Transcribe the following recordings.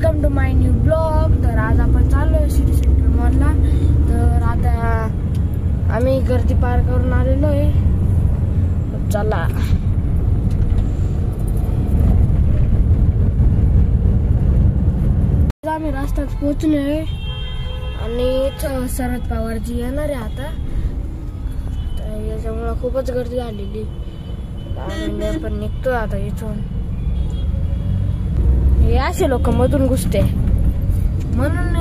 Welcome to my new blog. तर आज आपण चाललोय सिटी सेंटर मॉलला। तर आता आम्ही गर्दी पार करून आलेलो आहे। चला आम्ही रस्त्यात पोहोचलोय आणि शरद पवारजी येणार आहे आता। तर याच्यामुळे खूपच गर्दी झालेली आणि आपण निघतोय आता इथून। हे असे लोक मधून घुसते म्हणून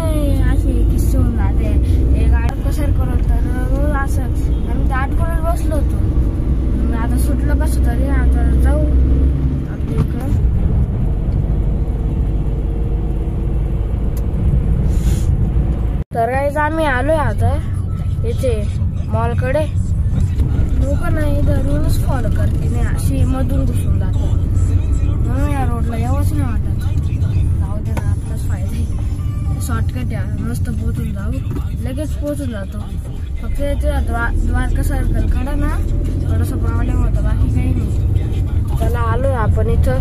असे किस्से होऊन जाते। हे गाडी पसार करत तर असं आम्ही तर अडकूनच बसलो होतो। आता सुटलं कसं तरी आता जाऊ आपल्या इकडं। तर गाईज आम्ही आलोय आता इथे मॉलकडे। लोक नाही रूल्स फॉलो करते नाही, अशी मधून घुसून जाते म्हणून या रोडला यावंच नाही वाटत। जाऊ दे ना, आपलाच फायदा आहे। शॉर्टकट आहे, मस्त पोहोचून जाऊ, लगेच पोहोचून जातो। फक्त इथे द्वारका सर्कल कडे ना थोडासा प्रॉब्लेम होता, बाकी काही नाही। चला आलोय आपण इथं।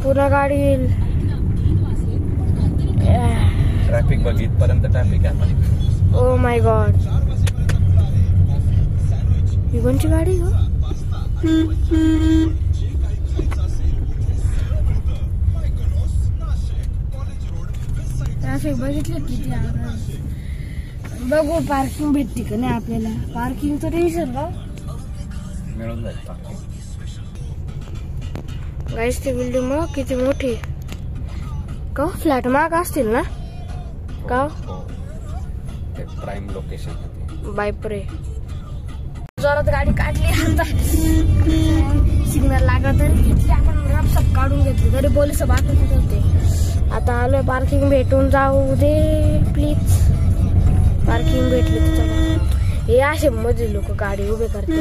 पुन्हा गाडी येईल। ट्रॅफिक बघ, इथपर्यंत ट्रॅफिक आहे। ओ माय गॉड, ही कोणची गाडी हो? ट्रॅफिक बघितलं किती आहे। बघू पार्किंग भेटते का नाही आपल्याला। पार्किंगचं टेन्शन का मिळून जाईल। गाईस ती बिल्डिंग मग किती मोठी का? फ्लॅट महाग असतील ना का? प्राइम लोकेशन बायपरे, जोरात गाडी काढली आता। सिग्नल लागला तरी घेतली आपण, रपसप काढून घेतली तरी पोलिस बातच होते। आता आलोय, पार्किंग भेटून जाऊ दे प्लीज। पार्किंग भेटली तर चला। हे असे मध्ये लोक गाडी उभे करते।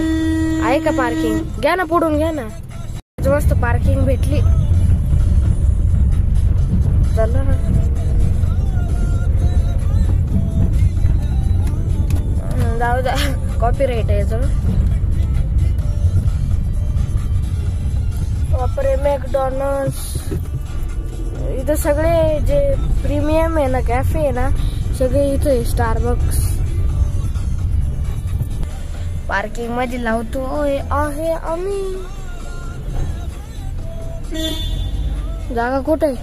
आहे का पार्किंग? घ्या ना, पुढून घ्या ना। मस्त पार्किंग भेटली, चला जाऊ द्या, कॉपीराइट आहे याचं। वापरे मॅकडॉनल्ड्स, इथं सगळे जे प्रीमियम आहे ना, कॅफे आहे ना, सगळे इथं। स्टारबक्स पार्किंग मध्ये लावतोय आहे आम्ही। जागा कुठे?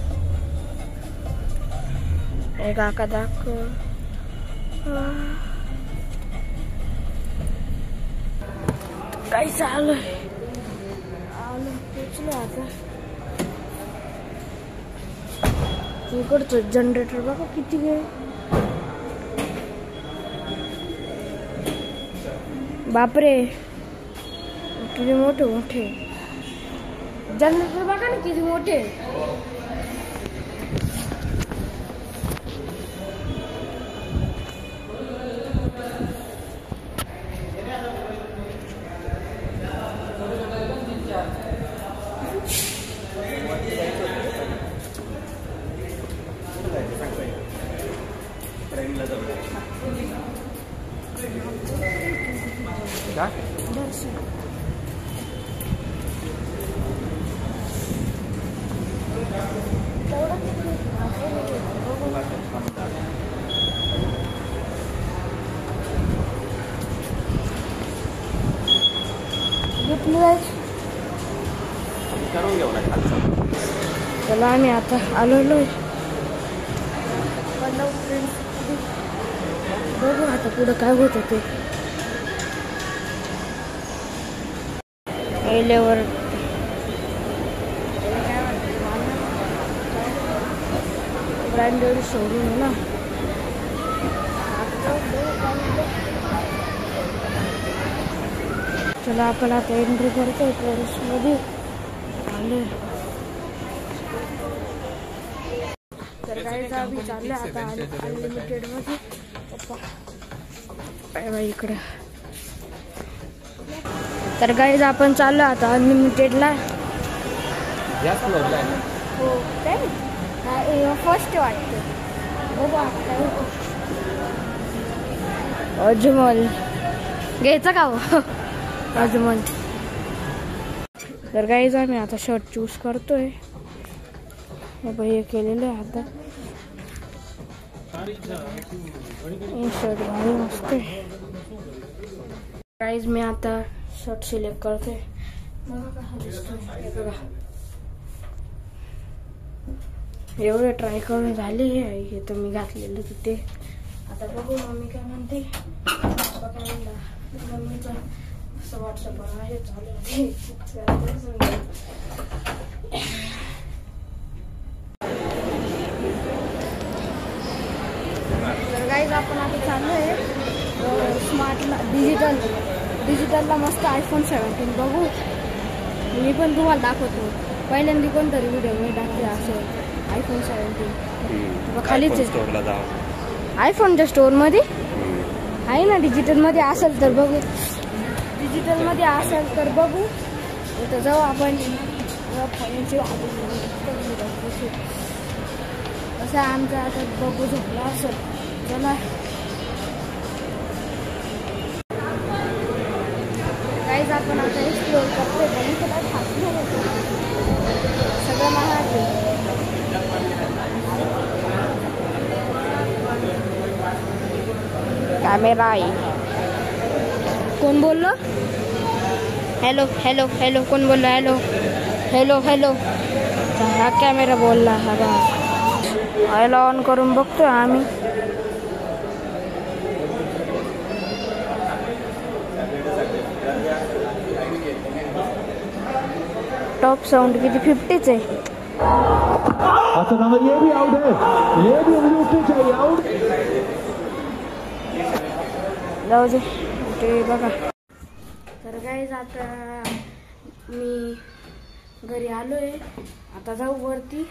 काका दाखव। काही चालू पोचलो आता। इकडचं जनरेटर बघा किती गे, बापरे किती मोठे मोठे जनरेटर बघा ना, किती मोठे। चला आम्ही आता आलोय। बघू आता पुढं काय होत ते। एलेवर ब्रँडेड शोरूम आहे ना। चला आपण आता एंट्री करतोय ट्रेंड्स मध्ये आले। तर गाईज आम्ही चालले आता अनलिमिटेड मध्ये। पप्पा इकडे। तर गाईज आपण चाललो आता अनलिमिटेडला। हो काय फर्स्ट वाटतं। अजमल घ्यायचा का हो? अजमन. तर गाईज आम्ही आता शर्ट चूज करतोय. हे केलेलं आहे आता. शर्ट भारी मस्त आहे. गाईज मी आता शर्ट सिलेक्ट करतोय. बघा कसा दिसतोय. हे बघा एवढे ट्राय करून झाले. हे तर मी घातलेलं तिथे. आता बघू मम्मी काय म्हणते. पप्पा काय म्हणला. मम्मीचं असं व्हॉट्सअपवर आहे चालू आहे. तर गाईज आपण आता चाललो आहे स्मार्टला डिजिटलला मस्त iPhone 17 बघू. मी पण तुम्हाला दाखवतो. पहिल्यांदा कोणतरी व्हिडिओ मी टाकते असं iPhone 17 खालीच iPhoneच्या स्टोअरमध्ये आहे ना. डिजिटलमध्ये असेल तर बघू. डिजिटलमध्ये असेल तर बघू. इथं जाऊ आपण. असं आमचं आता बघू झोपला असेल. चला काहीच आपण आता एक्सप्लोर करतोय. पण इथं काय खात नाही. सगळं महाग आहे. कॅमेरा आहे. कोण बोललो. Hello hello hello. कोण बोललो. Hello hello hello. हा कॅमेरा बोलला. हा बा आयला ऑन करून बघतोय आम्ही. टॉप साउंड किती 50च आहे. ये भी आउट है. ये भी उनको चाहिए आउट. जाऊ दे ते बघा. तर गाईज आता मी घरी आलोय. आता जाऊ वरती.